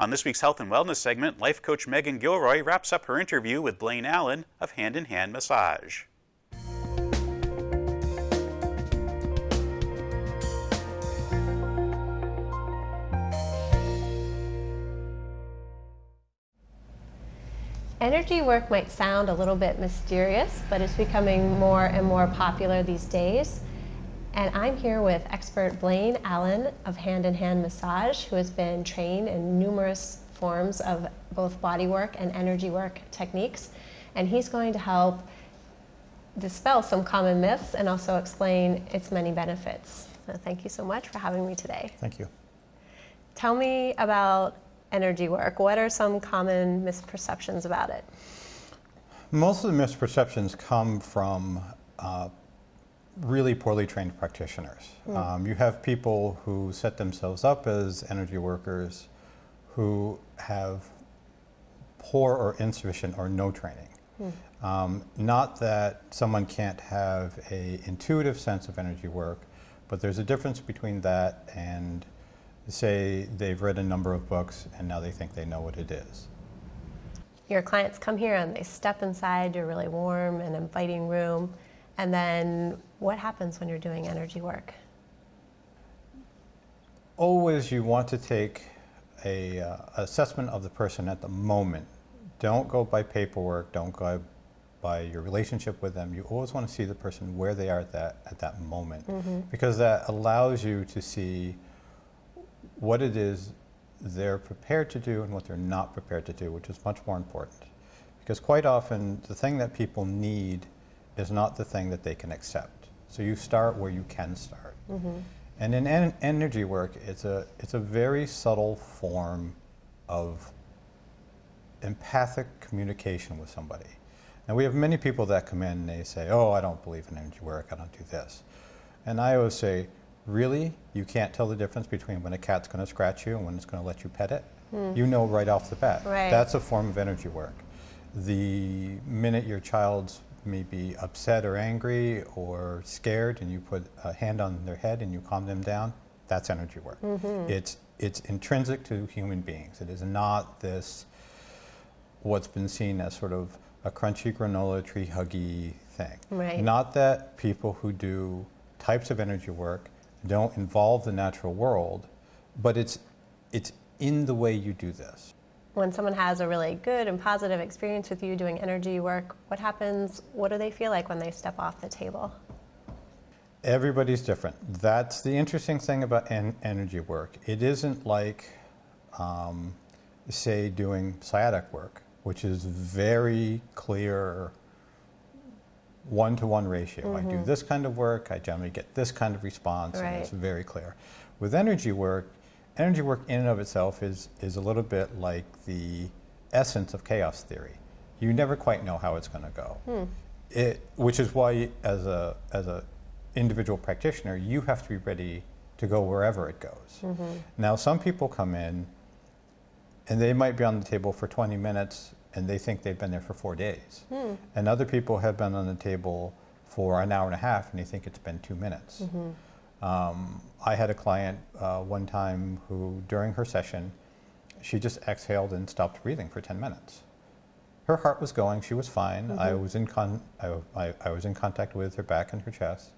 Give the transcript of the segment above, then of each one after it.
On this week's Health and Wellness segment, life coach Meghan Gilroy wraps up her interview with Blane Allen of Hand in Hand Massage. Energy work might sound a little bit mysterious, but it's becoming more and more popular these days. And I'm here with expert Blane Allen of Hand in Hand Massage, who has been trained in numerous forms of both body work and energy work techniques. And he's going to help dispel some common myths and also explain its many benefits. So thank you so much for having me today. Thank you. Tell me about energy work. What are some common misperceptions about it? Most of the misperceptions come from really poorly trained practitioners. You have people who set themselves up as energy workers who have poor or insufficient or no training. Not that someone can't have an intuitive sense of energy work, but there's a difference between that and say they've read a number of books and now they think they know what it is. Your clients come here and they step inside your really warm and inviting room, and then what happens when you're doing energy work? Always you want to take an assessment of the person at the moment. Don't go by paperwork, don't go by your relationship with them. You always want to see the person where they are at that moment, because that allows you to see what it is they're prepared to do and what they're not prepared to do, which is much more important. Because quite often, the thing that people need is not the thing that they can accept. So you start where you can start. And in energy work, it's a very subtle form of empathic communication with somebody. Now we have many people that come in and they say, oh, I don't believe in energy work, I don't do this. And I always say, really? You can't tell the difference between when a cat's going to scratch you and when it's going to let you pet it? You know right off the bat. Right. That's a form of energy work. The minute your child's maybe upset or angry or scared and you put a hand on their head and you calm them down, that's energy work. It's intrinsic to human beings. It is not this, what's been seen as sort of a crunchy granola tree huggy thing. Right. Not that people who do types of energy work don't involve the natural world, but it's in the way you do this. When someone has a really good and positive experience with you doing energy work, what happens? What do they feel like when they step off the table? Everybody's different. That's the interesting thing about energy work. It isn't like, say, doing sciatic work, which is very clear one-to-one ratio. I do this kind of work, I generally get this kind of response, and it's very clear. With energy work in and of itself is a little bit like the essence of chaos theory. You never quite know how it's going to go. Which is why, as a individual practitioner, you have to be ready to go wherever it goes. Now, some people come in and they might be on the table for 20 minutes and they think they've been there for 4 days. And other people have been on the table for an hour and a half and they think it's been 2 minutes. I had a client one time who, during her session, she just exhaled and stopped breathing for 10 minutes. Her heart was going, she was fine. I was in contact with her back and her chest.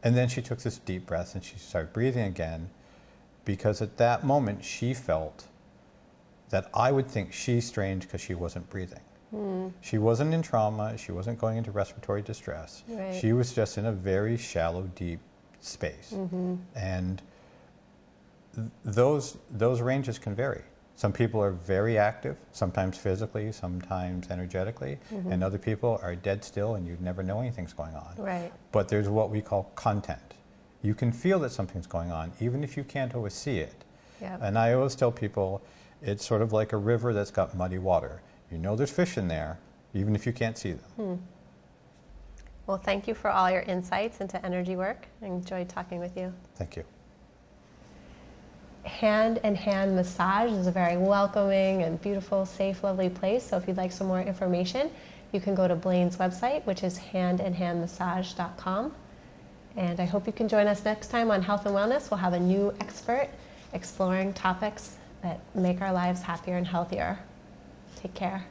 And then she took this deep breath and she started breathing again, because at that moment she felt that I would think she's strange because she wasn't breathing. She wasn't in trauma, she wasn't going into respiratory distress. She was just in a very shallow, deep space. And those ranges can vary. Some people are very active, sometimes physically, sometimes energetically, and other people are dead still and you'd never know anything's going on. But there's what we call content. You can feel that something's going on, even if you can't always see it. And I always tell people, it's sort of like a river that's got muddy water. You know there's fish in there, even if you can't see them. Well, thank you for all your insights into energy work. I enjoyed talking with you. Thank you. Hand in Hand Massage is a very welcoming and beautiful, safe, lovely place. So if you'd like some more information, you can go to Blane's website, which is handinhandmassage.com. And I hope you can join us next time on Health and Wellness. We'll have a new expert exploring topics that make our lives happier and healthier. Take care.